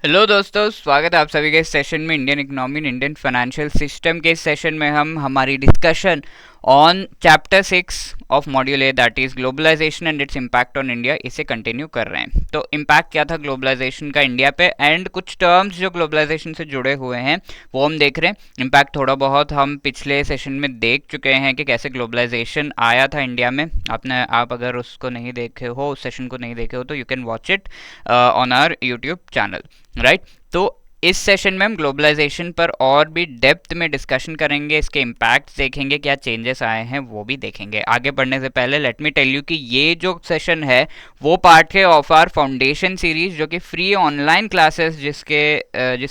Hello दोस्तों, स्वागत है आप सभी के इस सेशन में। Indian economy and Indian financial system के इस सेशन में हम हमारी discussion on chapter 6 of module A, that is globalisation and its impact on India, इसे कंटिन्यू कर रहे हैं। तो इम्पैक्ट क्या था ग्लोबलाइजेशन का इंडिया पे, एंड कुछ टर्म्स जो ग्लोबलाइजेशन से जुड़े हुए हैं वो हम देख रहे हैं। इम्पैक्ट थोड़ा बहुत हम पिछले सेशन में देख चुके हैं कि कैसे ग्लोबलाइजेशन आया था इंडिया में। आप अगर उसको नहीं देखे हो, उस सेशन को नहीं देखे हो, तो you can watch it on our YouTube channel, right. तो इस सेशन में हम ग्लोबलाइजेशन पर और भी डेप्थ में डिस्कशन करेंगे, इसके इम्पैक्ट्स देखेंगे, क्या चेंजेस आए हैं वो भी देखेंगे। आगे बढ़ने से पहले लेट मी टेल यू कि ये जो सेशन है वो पार्ट है ऑफ आवर फाउंडेशन सीरीज, जो कि फ्री ऑनलाइन क्लासेस जिस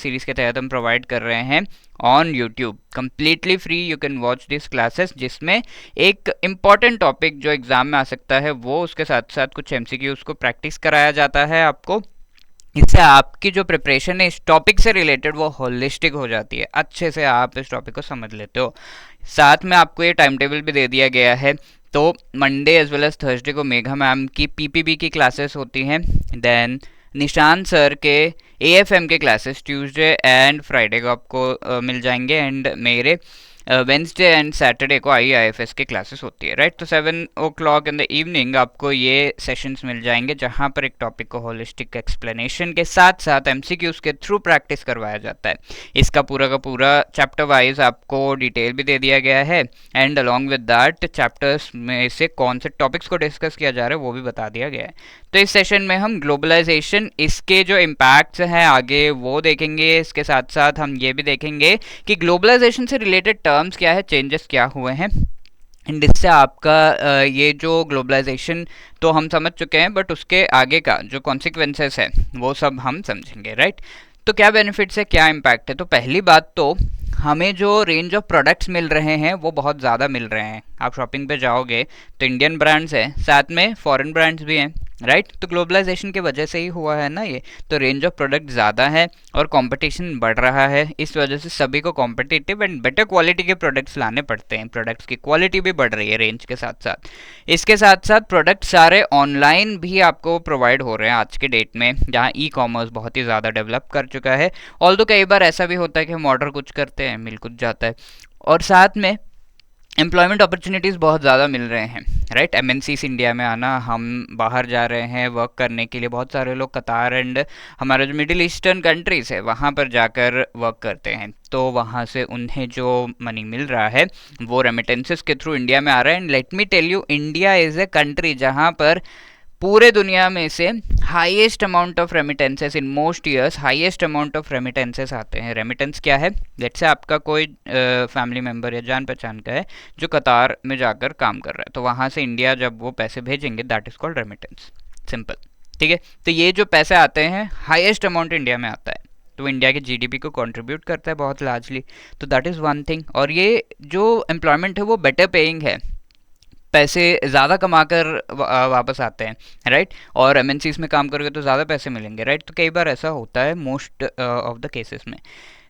सीरीज के तहत हम प्रोवाइड कर रहे हैं on YouTube, completely free. You can watch this classes, जिसमें एक इम्पॉर्टेंट टॉपिक जो एग्जाम में आ सकता है वो, उसके साथ साथ कुछ एमसीक्यूज को प्रैक्टिस कराया जाता है आपको। इससे आपकी जो प्रिपरेशन है इस टॉपिक से रिलेटेड वो होलिस्टिक हो जाती है, अच्छे से आप इस टॉपिक को समझ लेते हो। साथ में आपको ये टाइम टेबल भी दे दिया गया है। तो Monday as well as Thursday को मेघा मैम की पीपीबी की क्लासेस होती हैं। देन निशान सर के एएफएम के क्लासेस ट्यूसडे एंड फ्राइडे को आपको मिल जाएंगे। एंड मेरे वेंसडे एंड सैटरडे को आईआईएफएस की क्लासेस होती है, राइट। तो 7 o'clock इन द इवनिंग आपको ये सेशंस मिल जाएंगे, जहाँ पर एक टॉपिक को होलिस्टिक एक्सप्लेनेशन के साथ साथ एमसीक्यूज के थ्रू प्रैक्टिस करवाया जाता है। इसका पूरा का पूरा चैप्टर वाइज आपको डिटेल भी दे दिया गया है, and along with that chapters में से कौन से टॉपिक्स को डिस्कस किया जा रहा है वो भी बता दिया गया है। तो इस सेशन में हम ग्लोबलाइजेशन, इसके जो इम्पैक्ट्स हैं आगे वो देखेंगे। इसके साथ साथ हम ये भी देखेंगे कि ग्लोबलाइजेशन से रिलेटेड टर्म्स क्या है, चेंजेस क्या हुए हैं, एंड इससे आपका ये जो ग्लोबलाइजेशन तो हम समझ चुके हैं, बट उसके आगे का जो कॉन्सिक्वेंसेस है वो सब हम समझेंगे, राइट। तो क्या बेनिफिट्स है, क्या इम्पैक्ट है। तो पहली बात तो हमें जो रेंज ऑफ प्रोडक्ट्स मिल रहे हैं वो बहुत ज़्यादा मिल रहे हैं। आप शॉपिंग पे जाओगे तो इंडियन ब्रांड्स हैं, साथ में फॉरेन ब्रांड्स भी हैं, राइट। तो ग्लोबलाइजेशन की वजह से ही हुआ है ना ये। तो रेंज ऑफ प्रोडक्ट ज़्यादा है और कंपटीशन बढ़ रहा है, इस वजह से सभी को कॉम्पिटिटिव एंड बेटर क्वालिटी के प्रोडक्ट्स लाने पड़ते हैं। प्रोडक्ट्स की क्वालिटी भी बढ़ रही है रेंज के साथ साथ। इसके साथ साथ प्रोडक्ट सारे ऑनलाइन भी आपको प्रोवाइड हो रहे हैं आज के डेट में, जहाँ ई कॉमर्स बहुत ही ज़्यादा डेवलप कर चुका है। ऑल्दो कई बार ऐसा भी होता है कि हम ऑर्डर कुछ करते हैं, मिल कुछ जाता है। और साथ में एम्प्लॉयमेंट अपॉर्चुनिटीज़ बहुत ज़्यादा मिल रहे हैं, राइट। एमएनसीज इंडिया में आना, हम बाहर जा रहे हैं वर्क करने के लिए, बहुत सारे लोग कतार एंड हमारा जो मिडिल ईस्टर्न कंट्रीज़ है वहाँ पर जाकर वर्क करते हैं। तो वहाँ से उन्हें जो मनी मिल रहा है वो रेमिटेंसेस के थ्रू इंडिया में आ रहा है। And let me tell you, India is a country जहाँ पर पूरे दुनिया में से highest amount of remittances in most years, highest amount of remittances आते हैं। रेमिटेंस क्या है, लेट्स से आपका कोई फैमिली मेम्बर या जान पहचान का है जो कतार में जाकर काम कर रहा है, तो वहाँ से इंडिया जब वो पैसे भेजेंगे, that is called remittance, simple, ठीक है। तो ये जो पैसे आते हैं हाईएस्ट अमाउंट इंडिया में आता है, तो इंडिया के जीडीपी को कंट्रीब्यूट करता है बहुत लार्जली। तो दैट इज़ वन थिंग। और ये जो एम्प्लॉयमेंट है वो बेटर पेइंग है, पैसे ज़्यादा कमाकर वापस आते हैं, राइट। और एमएनसीज में काम करोगे तो ज़्यादा पैसे मिलेंगे, राइट। तो कई बार ऐसा होता है मोस्ट ऑफ द केसेस में।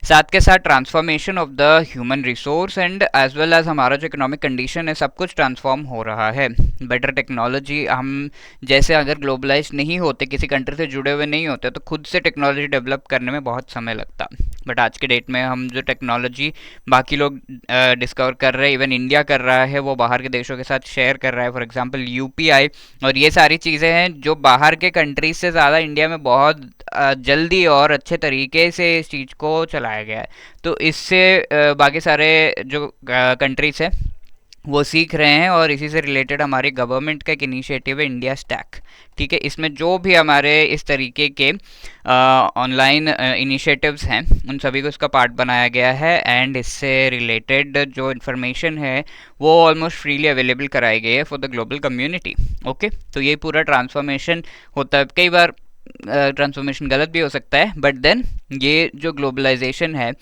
साथ के साथ transformation of the human resource and as well as हमारा जो इकोनॉमिक कंडीशन है, सब कुछ ट्रांसफॉर्म हो रहा है। बेटर टेक्नोलॉजी, हम जैसे अगर ग्लोबलाइज नहीं होते, किसी कंट्री से जुड़े हुए नहीं होते, तो खुद से टेक्नोलॉजी डेवलप करने में बहुत समय लगता। बट आज के डेट में हम जो टेक्नोलॉजी बाकी लोग डिस्कवर कर रहे हैं, इवन इंडिया कर रहा है, वो बाहर के देशों के साथ शेयर कर रहा है। फॉर एग्जांपल यूपीआई और ये सारी चीज़ें हैं जो बाहर के कंट्रीज से ज़्यादा इंडिया में बहुत जल्दी और अच्छे तरीके से इस चीज़ को चलाया गया है। तो इससे बाकी सारे जो कंट्रीज हैं वो सीख रहे हैं, और इसी से रिलेटेड हमारी गवर्नमेंट का एक इनिशिएटिव है इंडिया स्टैक, ठीक है। इसमें जो भी हमारे इस तरीके के ऑनलाइन इनिशिएटिव्स हैं उन सभी को इसका पार्ट बनाया गया है, एंड इससे रिलेटेड जो इन्फॉर्मेशन है वो ऑलमोस्ट फ्रीली अवेलेबल कराई गई है for the global community, okay. तो ये पूरा ट्रांसफॉर्मेशन होता है। कई बार ट्रांसफॉर्मेशन गलत भी हो सकता है, बट देन ये जो ग्लोबलाइजेशन है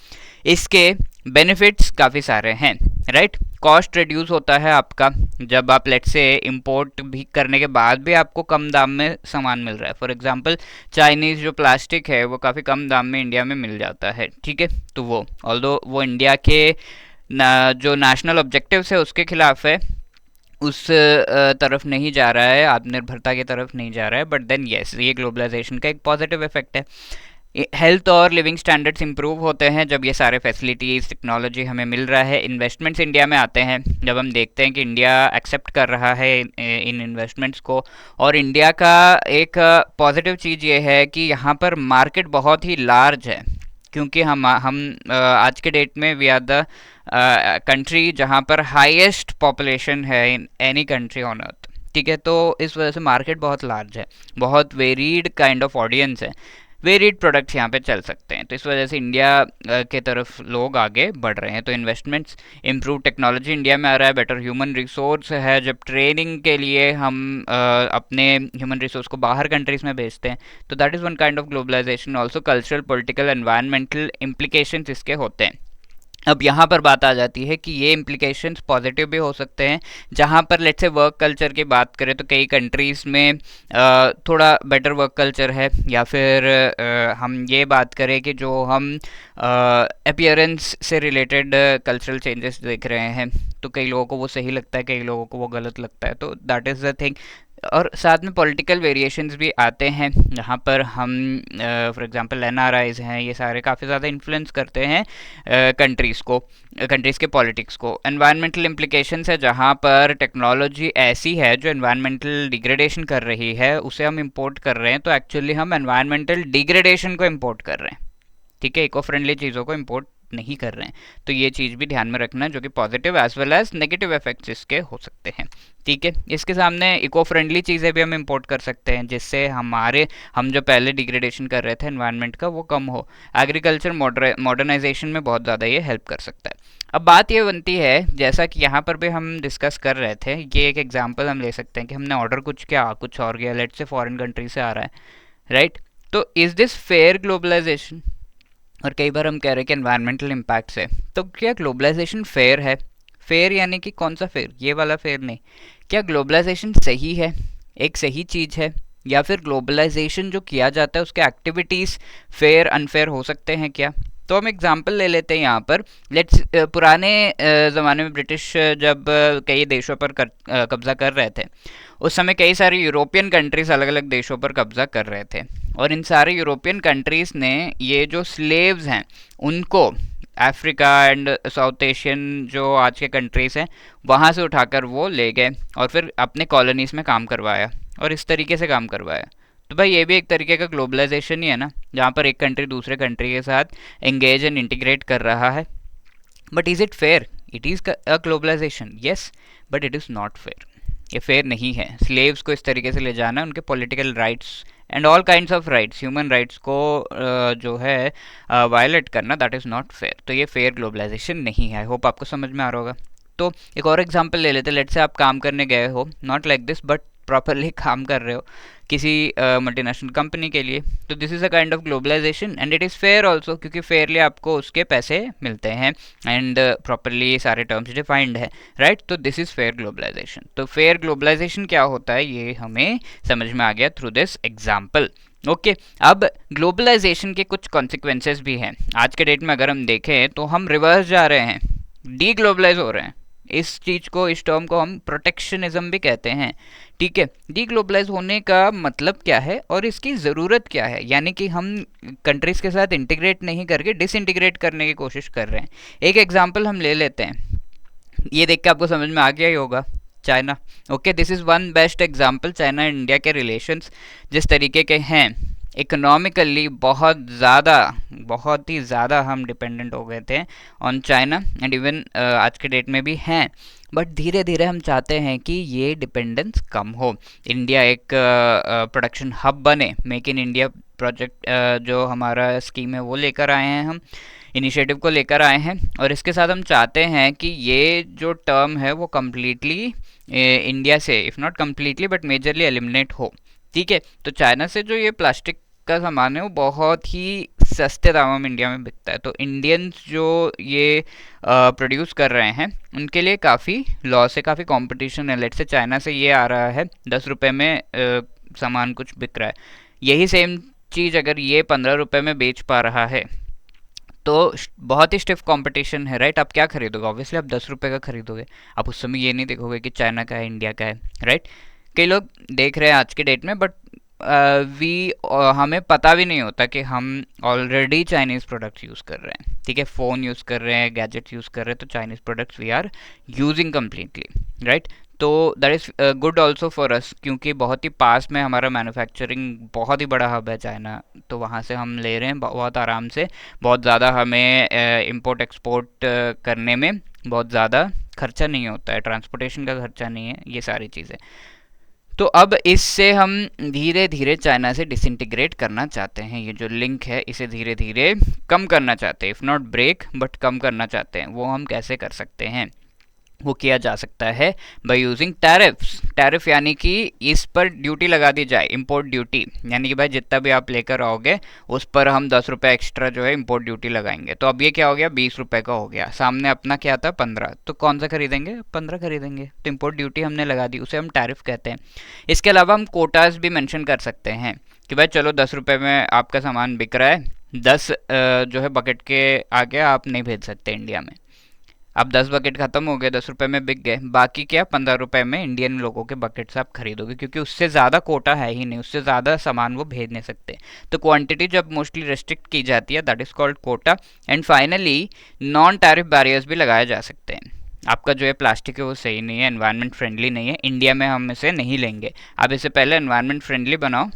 इसके बेनिफिट्स काफ़ी सारे हैं, राइट। कॉस्ट रिड्यूस होता है आपका, जब आप लेट से इंपोर्ट भी करने के बाद भी आपको कम दाम में सामान मिल रहा है। फॉर एग्जांपल चाइनीज़ जो प्लास्टिक है वो काफ़ी कम दाम में इंडिया में मिल जाता है, ठीक है। तो वो ऑल्दो वो इंडिया के जो नेशनल ऑब्जेक्टिव्स है उसके खिलाफ है, उस तरफ नहीं जा रहा है, आत्मनिर्भरता की तरफ नहीं जा रहा है, बट देन येस, ये ग्लोबलाइजेशन का एक पॉजिटिव इफेक्ट है। हेल्थ और लिविंग स्टैंडर्ड्स इंप्रूव होते हैं जब ये सारे फैसिलिटीज़ टेक्नोलॉजी हमें मिल रहा है। इन्वेस्टमेंट्स इंडिया में आते हैं जब हम देखते हैं कि इंडिया एक्सेप्ट कर रहा है इन इन्वेस्टमेंट्स को। और इंडिया का एक पॉजिटिव चीज़ ये है कि यहाँ पर मार्केट बहुत ही लार्ज है, क्योंकि हम आज के डेट में वी आर द कंट्री जहाँ पर हाईएस्ट पॉपुलेशन है in any country on earth. ठीक है, तो इस वजह से मार्केट बहुत लार्ज है, बहुत वेरीड काइंड ऑफ ऑडियंस है, वेरीड प्रोडक्ट्स यहाँ पे चल सकते हैं। तो इस वजह से इंडिया के तरफ लोग आगे बढ़ रहे हैं। तो इन्वेस्टमेंट्स, इम्प्रूव टेक्नोलॉजी इंडिया में आ रहा है, बेटर ह्यूमन रिसोर्स है। जब ट्रेनिंग के लिए हम अपने ह्यूमन रिसोर्स को बाहर कंट्रीज में भेजते हैं, तो that is one kind of globalisation. Also cultural, political, environmental implications इसके होते हैं। अब यहाँ पर बात आ जाती है कि ये इम्प्लीकेशंस पॉजिटिव भी हो सकते हैं। जहाँ पर लेट्स से वर्क कल्चर की बात करें तो कई कंट्रीज़ में थोड़ा बेटर वर्क कल्चर है, या फिर हम ये बात करें कि जो हम अपीयरेंस से रिलेटेड कल्चरल चेंजेस देख रहे हैं, तो कई लोगों को वो सही लगता है, कई लोगों को वो गलत लगता है। तो दैट इज़ द थिंग। और साथ में पॉलिटिकल वेरिएशंस भी आते हैं, जहाँ पर हम फॉर एग्जांपल एनआरआईज हैं, ये सारे काफ़ी ज़्यादा इन्फ्लुएंस करते हैं कंट्रीज़ को, कंट्रीज़ के पॉलिटिक्स को। एनवायरमेंटल इम्प्लीकेशंस है, जहाँ पर टेक्नोलॉजी ऐसी है जो एनवायरमेंटल डिग्रेडेशन कर रही है, उसे हम इंपोर्ट कर रहे हैं। तो एक्चुअली हम एनवायरमेंटल डिग्रेडेशन को इंपोर्ट कर रहे हैं। ठीक है, इको फ्रेंडली चीज़ों को इंपोर्ट नहीं कर रहे हैं। तो ये चीज़ भी ध्यान में रखना, जो कि positive as well as negative effects इसके हो सकते हैं। ठीक है, इसके सामने इको फ्रेंडली चीज़ें भी हम इंपोर्ट कर सकते हैं, जिससे हम जो पहले डिग्रेडेशन कर रहे थे एनवायरनमेंट का, वो कम हो। एग्रीकल्चर मॉडर्नाइजेशन में बहुत ज़्यादा ये हेल्प कर सकता है। अब बात ये बनती है, जैसा कि यहाँ पर भी हम डिस्कस कर रहे थे, ये एक एग्जाम्पल हम ले सकते हैं कि हमने ऑर्डर कुछ किया, कुछ और गया, लेट से फॉरेन कंट्री से आ रहा है, राइट। तो इज़ दिस फेयर ग्लोबलाइजेशन? और कई बार हम कह रहे हैं कि एनवायरमेंटल इम्पैक्ट से, तो क्या ग्लोबलाइजेशन फेयर है? फेयर यानी कि कौन सा फेयर? ये वाला फेयर नहीं। क्या ग्लोबलाइजेशन सही है, एक सही चीज़ है, या फिर ग्लोबलाइजेशन जो किया जाता है उसके एक्टिविटीज़ फेयर अनफेयर हो सकते हैं क्या? तो हम एग्जांपल ले लेते हैं यहाँ पर। लेट्स पुराने ज़माने में ब्रिटिश जब कई देशों पर कब्ज़ा कर रहे थे, उस समय कई सारी यूरोपियन कंट्रीज़ अलग अलग देशों पर कब्ज़ा कर रहे थे, और इन सारे यूरोपियन कंट्रीज़ ने ये जो स्लेव्स हैं उनको अफ्रीका एंड साउथ एशियन जो आज के कंट्रीज़ हैं वहाँ से उठाकर वो ले गए और फिर अपने कॉलोनीज़ में काम करवाया, और इस तरीके से काम करवाया। तो भाई ये भी एक तरीके का ग्लोबलाइजेशन ही है ना, जहाँ पर एक कंट्री दूसरे कंट्री के साथ एंगेज एंड इंटीग्रेट कर रहा है। But is it fair? It is a globalisation, yes, but it is not fair. ये फेयर नहीं है। स्लेव्स को इस तरीके से ले जाना, उनके political rights and all kinds of rights, human rights को जो है वायलेट करना, दैट इज़ नॉट फेयर। तो ये फेयर ग्लोबलाइजेशन नहीं है। आई होप आपको समझ में आ रहा होगा। तो एक और एग्जांपल ले लेते हैं। लेट्स से आप काम करने गए हो, not like this but properly काम कर रहे हो किसी मल्टीनेशनल कंपनी के लिए, तो this is a kind of globalisation and it is fair also, क्योंकि फेयरली आपको उसके पैसे मिलते हैं एंड प्रॉपरली सारे टर्म्स डिफाइंड है, राइट। तो दिस इज़ फेयर ग्लोबलाइजेशन। तो फेयर ग्लोबलाइजेशन क्या होता है ये हमें समझ में आ गया थ्रू दिस एग्जाम्पल। ओके अब ग्लोबलाइजेशन के कुछ कॉन्सिक्वेंसेस भी हैं। आज के डेट में अगर हम देखें तो हम रिवर्स जा रहे हैं, डी ग्लोबलाइज हो रहे हैं। इस चीज़ को, इस टर्म को हम प्रोटेक्शनिज्म भी कहते हैं। ठीक है, डीग्लोबलाइज होने का मतलब क्या है और इसकी ज़रूरत क्या है? यानी कि हम कंट्रीज़ के साथ इंटीग्रेट नहीं करके डिसइंटीग्रेट करने की कोशिश कर रहे हैं। एक एग्जांपल हम ले लेते हैं, ये देख के आपको समझ में आ गया ही होगा, China. Okay, this is one best example. China and India के रिलेशंस जिस तरीके के हैं, इकोनॉमिकली बहुत ही ज़्यादा हम डिपेंडेंट हो गए थे ऑन चाइना, एंड इवन आज के डेट में भी हैं। बट धीरे धीरे हम चाहते हैं कि ये डिपेंडेंस कम हो, इंडिया एक प्रोडक्शन हब बने। मेक इन इंडिया प्रोजेक्ट जो हमारा स्कीम है वो लेकर आए हैं, हम इनिशिएटिव को लेकर आए हैं, और इसके साथ हम चाहते हैं कि ये जो टर्म है वो कम्प्लीटली इंडिया से, if not completely but majorly eliminate हो। ठीक है, तो चाइना से जो ये प्लास्टिक का सामान है वो बहुत ही सस्ते दामों में इंडिया में बिकता है। तो इंडियंस जो ये प्रोड्यूस कर रहे हैं उनके लिए काफ़ी लॉस है, काफ़ी कंपटीशन है। लेट से चाइना से ये आ रहा है 10 रुपये में सामान कुछ बिक रहा है, यही सेम चीज़ अगर ये 15 रुपये में बेच पा रहा है तो बहुत ही स्टिफ कंपटीशन है, राइट। आप क्या खरीदोगे? ऑब्वियसली आप 10 रुपये का खरीदोगे। आप उस समय ये नहीं देखोगे कि चाइना का है, इंडिया का है, राइट। कई लोग देख रहे हैं आज के डेट में, बट हमें पता भी नहीं होता कि हम ऑलरेडी चाइनीज़ प्रोडक्ट्स यूज़ कर रहे हैं, ठीक है, फ़ोन यूज़ कर रहे हैं, गैजेट्स यूज़ कर रहे हैं, तो Chinese products we are using completely, right. तो that is good also for us, क्योंकि बहुत ही पास में हमारा मैन्युफैक्चरिंग बहुत ही बड़ा हब है चाइना, तो वहाँ से हम ले रहे हैं बहुत आराम से, बहुत ज़्यादा हमें इंपोर्ट एक्सपोर्ट करने में बहुत ज़्यादा खर्चा नहीं होता है, ट्रांसपोर्टेशन का खर्चा नहीं है, ये सारी चीज़ें। तो अब इससे हम धीरे धीरे चाइना से डिसइंटीग्रेट करना चाहते हैं, ये जो लिंक है इसे धीरे धीरे कम करना चाहते हैं, इफ़ नॉट ब्रेक बट कम करना चाहते हैं। वो हम कैसे कर सकते हैं? वो किया जा सकता है बाय यूजिंग टैरिफ्स। टैरिफ यानी कि इस पर ड्यूटी लगा दी जाए, इंपोर्ट ड्यूटी, यानी कि भाई जितना भी आप लेकर आओगे उस पर हम 10 रुपये एक्स्ट्रा जो है इंपोर्ट ड्यूटी लगाएंगे। तो अब ये क्या हो गया, 20 रुपये का हो गया, सामने अपना क्या था 15, तो कौन सा खरीदेंगे, 15 खरीदेंगे, तो इंपोर्ट ड्यूटी हमने लगा दी, उसे हम टैरिफ कहते हैं। इसके अलावा हम कोटाज भी मेंशन कर सकते हैं कि भाई चलो 10 रुपये में आपका सामान बिक रहा है, 10 जो है बकेट के आगे आप नहीं भेज सकते इंडिया में। अब 10 बकेट खत्म हो गए, 10 रुपये में बिक गए, बाकी क्या 15 रुपये में इंडियन लोगों के बकेट से आप खरीदोगे, क्योंकि उससे ज़्यादा कोटा है ही नहीं, उससे ज़्यादा सामान वो भेज नहीं सकते। तो क्वांटिटी जब मोस्टली रेस्ट्रिक्ट की जाती है that is called quota. And finally non tariff barriers भी लगाए जा सकते हैं। आपका जो है प्लास्टिक है वो सही नहीं है, एनवायरनमेंट फ्रेंडली नहीं है, इंडिया में हम इसे नहीं लेंगे। आप इसे पहले एनवायरनमेंट फ्रेंडली बनाओ,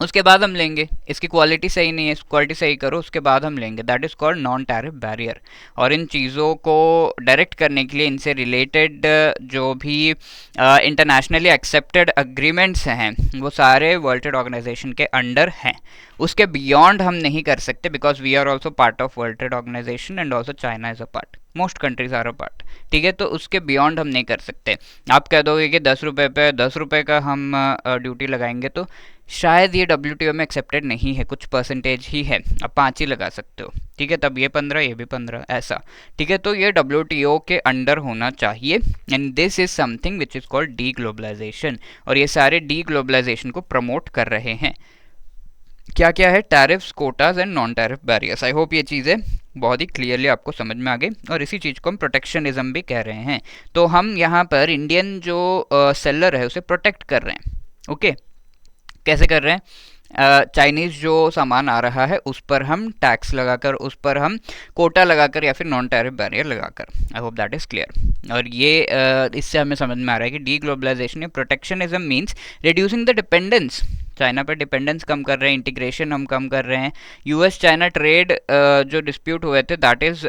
उसके बाद हम लेंगे। इसकी क्वालिटी सही नहीं है, क्वालिटी सही करो, उसके बाद हम लेंगे। That is called non tariff barrier. और इन चीज़ों को डायरेक्ट करने के लिए इनसे रिलेटेड जो भी इंटरनेशनली एक्सेप्टेड अग्रीमेंट्स हैं वो सारे वर्ल्ड ट्रेड ऑर्गेनाइजेशन के अंडर हैं। उसके बियॉन्ड हम नहीं कर सकते, because we are also part of World Trade Organization and also China is a part, most countries are a part, ठीक है। तो उसके बियॉन्ड हम नहीं कर सकते। आप कह दोगे कि 10 रुपये पे 10 रुपये का हम ड्यूटी लगाएंगे, तो शायद ये WTO में एक्सेप्टेड नहीं है, कुछ परसेंटेज ही है, अब 5 ही लगा सकते हो, ठीक है। तब ये 15, ये भी 15, ऐसा, ठीक है। तो ये WTO के अंडर होना चाहिए, and this is something which is called deglobalisation. और ये सारे डी ग्लोबलाइजेशन को प्रमोट कर रहे हैं। क्या क्या है, tariffs, Kota's and non tariff barriers. I hope ये चीज़ें बहुत ही क्लियरली आपको समझ में आ गई, और इसी चीज़ को हम प्रोटेक्शनिज्म भी कह रहे हैं। तो हम यहाँ पर इंडियन जो सेलर है उसे प्रोटेक्ट कर रहे हैं, ओके। कैसे कर रहे हैं? चाइनीज़ जो सामान आ रहा है उस पर हम टैक्स लगाकर, उस पर हम कोटा लगाकर या फिर नॉन टैरिफ बैरियर लगाकर। I hope that is clear. और ये इससे हमें समझ में आ रहा है कि डी ग्लोबलाइजेशन या protectionism means reducing the dependence. China पर डिपेंडेंस कम कर रहे हैं, इंटीग्रेशन हम कम कर रहे हैं। यूएस चाइना ट्रेड जो डिस्प्यूट हुए थे that is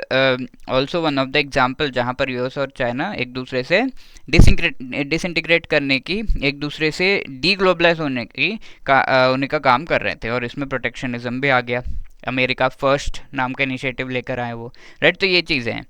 also one of the example, जहाँ पर यूएस और चाइना एक दूसरे से डिसइंटीग्रेट करने की, एक दूसरे से डीग्लोबलाइज होने का काम कर रहे थे, और इसमें प्रोटेक्शनिज्म भी आ गया। अमेरिका फर्स्ट नाम का इनिशिएटिव लेकर आए वो, राइट। तो ये चीज़ें हैं।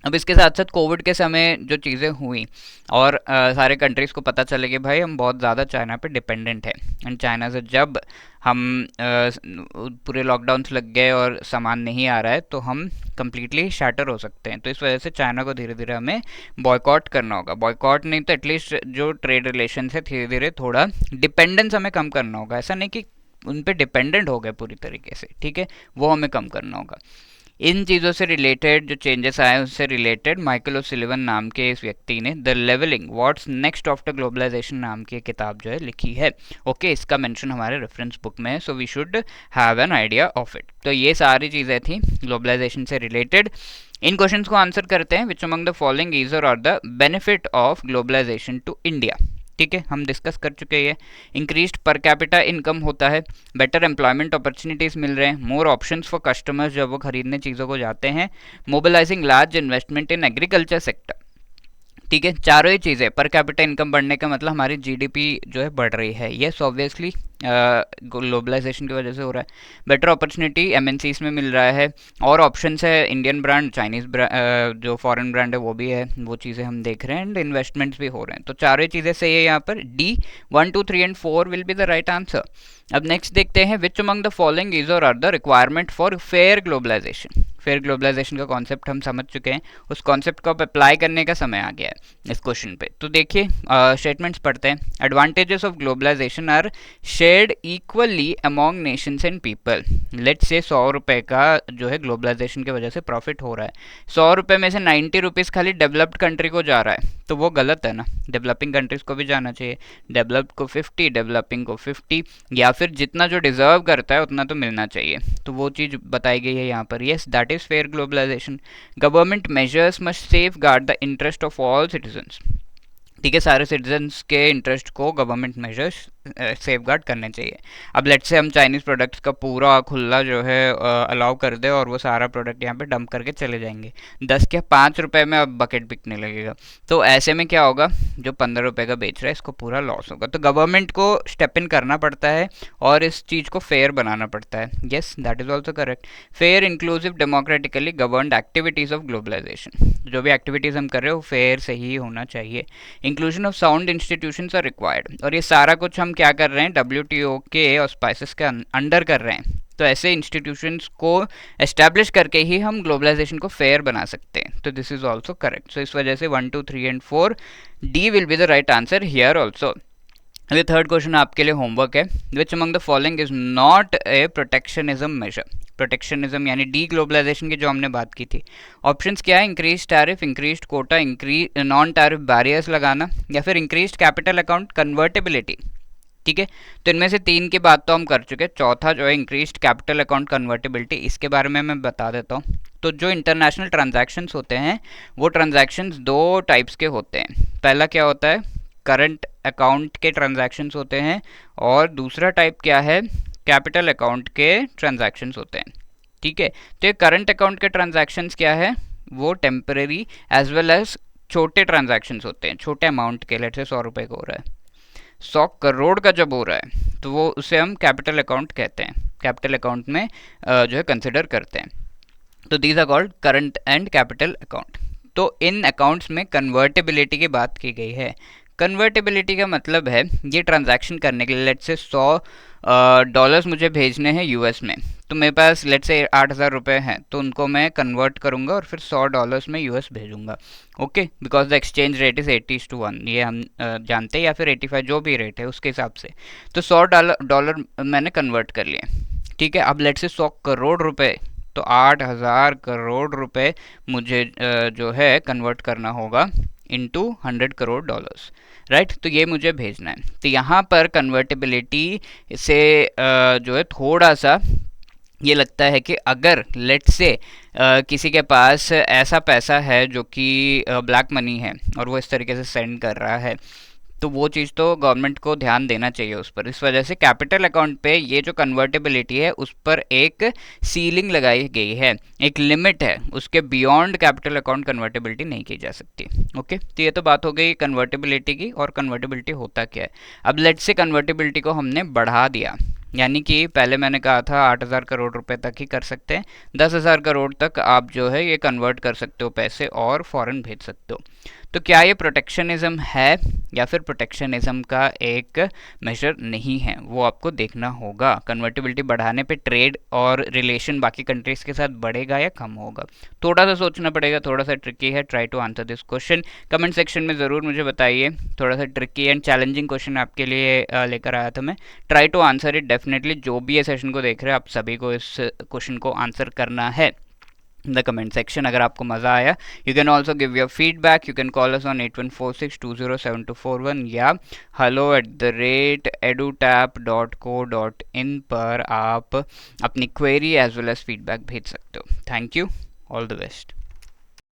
अब इसके साथ साथ कोविड के समय जो चीज़ें हुई और सारे कंट्रीज़ को पता चले कि भाई हम बहुत ज़्यादा चाइना पे डिपेंडेंट है, एंड चाइना से जब हम पूरे लॉकडाउन्स लग गए और सामान नहीं आ रहा है तो हम कम्प्लीटली शैटर हो सकते हैं। तो इस वजह से चाइना को धीरे धीरे हमें बॉयकॉट करना होगा। बॉयकॉट नहीं तो एटलीस्ट जो ट्रेड रिलेशन है धीरे धीरे थोड़ा डिपेंडेंस हमें कम करना होगा। ऐसा नहीं कि उन पर डिपेंडेंट हो गए पूरी तरीके से, ठीक है, वो हमें कम करना होगा। इन चीज़ों से रिलेटेड जो चेंजेस आए उससे रिलेटेड माइकल ओसुलिवन नाम के इस व्यक्ति ने the levelling what's next after globalisation नाम की किताब जो है लिखी है, ओके। इसका मेंशन हमारे रेफरेंस बुक में है, so we should have an idea of it. तो ये सारी चीज़ें थी ग्लोबलाइजेशन से रिलेटेड। इन क्वेश्चंस को आंसर करते हैं। Which among the following is or the benefit of globalization to India, ठीक है, हम डिस्कस कर चुके हैं। इंक्रीज्ड पर कैपिटा इनकम होता है, बेटर एम्प्लॉयमेंट अपॉर्चुनिटीज़ मिल रहे हैं, मोर ऑप्शंस फॉर कस्टमर्स जब वो खरीदने चीज़ों को जाते हैं, mobilising large investment in agriculture sector, ठीक है। चारों ही चीज़ें, पर कैपिटा इनकम बढ़ने का मतलब हमारी जीडीपी जो है बढ़ रही है, ये ऑब्वियसली ग्लोबलाइजेशन की वजह से हो रहा है। बेटर अपॉर्चुनिटी एमएनसीज में मिल रहा है, और ऑप्शंस है, इंडियन ब्रांड, चाइनीज़ जो फॉरेन ब्रांड है वो भी है, वो चीज़ें हम देख रहे हैं, एंड इन्वेस्टमेंट्स भी हो रहे हैं। तो चारों ही चीज़ें सही है यहाँ पर। D 1, 2, 3 and 4 will be the right answer. अब नेक्स्ट देखते हैं, which among the following is or are the requirement for fair globalization. Fair globalization का कॉन्सेप्ट हम समझ चुके हैं, उस कॉन्सेप्ट को अब अप्लाई करने का समय आ गया है इस क्वेश्चन पे। तो देखिए स्टेटमेंट्स पढ़ते हैं। Advantages of globalization are shared equally among nations and people. Let's say 100 रुपये का जो है ग्लोबलाइजेशन की वजह से प्रॉफिट हो रहा है, 100 रुपये में से 90 रुपीज़ खाली डेवलप्ड कंट्री को जा रहा है, तो वो गलत है ना। डेवलपिंग कंट्रीज को भी जाना चाहिए, डेवलप्ड को 50, डेवलपिंग को 50, या फिर जितना जो डिजर्व करता है उतना तो मिलना चाहिए। तो वो चीज़ बताई गई है यहाँ पर। Yes, that is fair globalization. Government measures must safeguard the interest of all citizens. ठीक है, सारे सिटीजन्स के इंटरेस्ट को गवर्नमेंट मेजर्स सेफ गार्ड करने चाहिए। अब लेट से हम चाइनीज़ प्रोडक्ट्स का पूरा खुला जो है अलाउ कर दे और वो सारा प्रोडक्ट यहाँ पे डंप करके चले जाएंगे, 10 के 5 रुपये में अब बकेट बिकने लगेगा। तो ऐसे में क्या होगा, जो 15 रुपये का बेच रहा है इसको पूरा लॉस होगा। तो गवर्नमेंट को स्टेप इन करना पड़ता है और इस चीज़ को फेयर बनाना पड़ता है। Yes, that is also correct. Fair, inclusive, democratically governed activities of globalization. जो भी एक्टिविटीज़ हम कर रहे हो फेयर से ही होना चाहिए। Inclusion of sound institutions are required. और ये सारा कुछ हम क्या कर रहे हैं, WTO के ऑस्पाइसेस के अंडर कर रहे हैं। तो ऐसे इंस्टीट्यूशंस को एस्टैब्लिश करके ही हम ग्लोबलाइजेशन को फेयर बना सकते हैं। तो this is also correct. So इस वजह से 1, 2, 3 and 4 D will be the right answer here also. अभी थर्ड क्वेश्चन आपके लिए होमवर्क है। Which among the following is not a protectionism measure. Protectionism यानी डी ग्लोबलाइजेशन की जो हमने बात की थी। ऑप्शंस क्या है, increase tariff, increase quota, increase non tariff barriers लगाना, या फिर इंक्रीज कैपिटल अकाउंट कन्वर्टेबिलिटी। ठीक है, तो इनमें से 3 की बात तो हम कर चुके हैं। चौथा जो है इंक्रीज्ड कैपिटल अकाउंट कन्वर्टेबिलिटी, इसके बारे में मैं बता देता हूँ। तो जो इंटरनेशनल ट्रांजैक्शंस होते हैं वो ट्रांजैक्शंस 2 टाइप्स के होते हैं। पहला क्या होता है, करंट अकाउंट के ट्रांजैक्शंस होते हैं, और दूसरा टाइप क्या है, कैपिटल अकाउंट के ट्रांजैक्शंस होते हैं। ठीक है, तो ये करंट अकाउंट के ट्रांजैक्शंस क्या है, वो टेम्परेरी एज वेल एज छोटे ट्रांजैक्शंस होते हैं, छोटे अमाउंट के। लेट से 100 रुपये का हो रहा है, 100 करोड़ का जब हो रहा है तो वो उसे हम कैपिटल अकाउंट कहते हैं, कैपिटल अकाउंट में जो है कंसिडर करते हैं। तो these are called current and capital account. तो इन अकाउंट्स में कन्वर्टेबिलिटी की बात की गई है। कन्वर्टेबिलिटी का मतलब है ये ट्रांजैक्शन करने के लिए लेट से 100 डॉलर्स मुझे भेजने हैं US में, तो मेरे पास लेट से 8,000 रुपये हैं, तो उनको मैं कन्वर्ट करूंगा और फिर 100 डॉलर्स में US भेजूंगा। Okay, because the exchange rate is 80:1, ये हम जानते हैं, या फिर 85 जो भी रेट है उसके हिसाब से। तो 100 डॉलर मैंने कन्वर्ट कर लिए। ठीक है, अब लेट से 100 करोड़ रुपये, तो 8,000 करोड़ रुपये मुझे जो है कन्वर्ट करना होगा इंटू 100 करोड़ डॉलर्स, राइट। तो ये मुझे भेजना है। तो यहाँ पर कन्वर्टेबिलिटी से जो है थोड़ा सा ये लगता है कि अगर लेट से किसी के पास ऐसा पैसा है जो कि ब्लैक मनी है और वो इस तरीके से सेंड कर रहा है, तो वो चीज़ तो गवर्नमेंट को ध्यान देना चाहिए उस पर। इस वजह से कैपिटल अकाउंट पे ये जो कन्वर्टेबिलिटी है उस पर एक सीलिंग लगाई गई है, एक लिमिट है, उसके बियॉन्ड कैपिटल अकाउंट कन्वर्टेबिलिटी नहीं की जा सकती। ओके, तो ये तो बात हो गई कन्वर्टेबिलिटी की। और कन्वर्टेबिलिटी होता क्या है, अब लेट से कन्वर्टेबिलिटी को हमने बढ़ा दिया, यानी कि पहले मैंने कहा था 8,000 करोड़ रुपए तक ही कर सकते हैं, 10,000 करोड़ तक आप जो है ये कन्वर्ट कर सकते हो पैसे और फॉरेन भेज सकते हो। तो क्या ये प्रोटेक्शनिज्म है या फिर प्रोटेक्शनिज्म का एक मेजर नहीं है, वो आपको देखना होगा। कन्वर्टिबिलिटी बढ़ाने पे ट्रेड और रिलेशन बाकी कंट्रीज के साथ बढ़ेगा या कम होगा, थोड़ा सा सोचना पड़ेगा, थोड़ा सा ट्रिकी है। Try to answer this question, comment section में ज़रूर मुझे बताइए। थोड़ा सा ट्रिकी एंड चैलेंजिंग क्वेश्चन आपके लिए लेकर आया था मैं। Try to answer it definitely. जो भी ये सेशन को देख रहे हैं आप सभी को इस क्वेश्चन को आंसर करना है द कमेंट सेक्शन। अगर आपको मज़ा आया, you can also give your feedback. You can call us on 8146207241 या hello@edutap.co.in पर आप अपनी query as well as feedback भेज सकते हो। Thank you, all the best.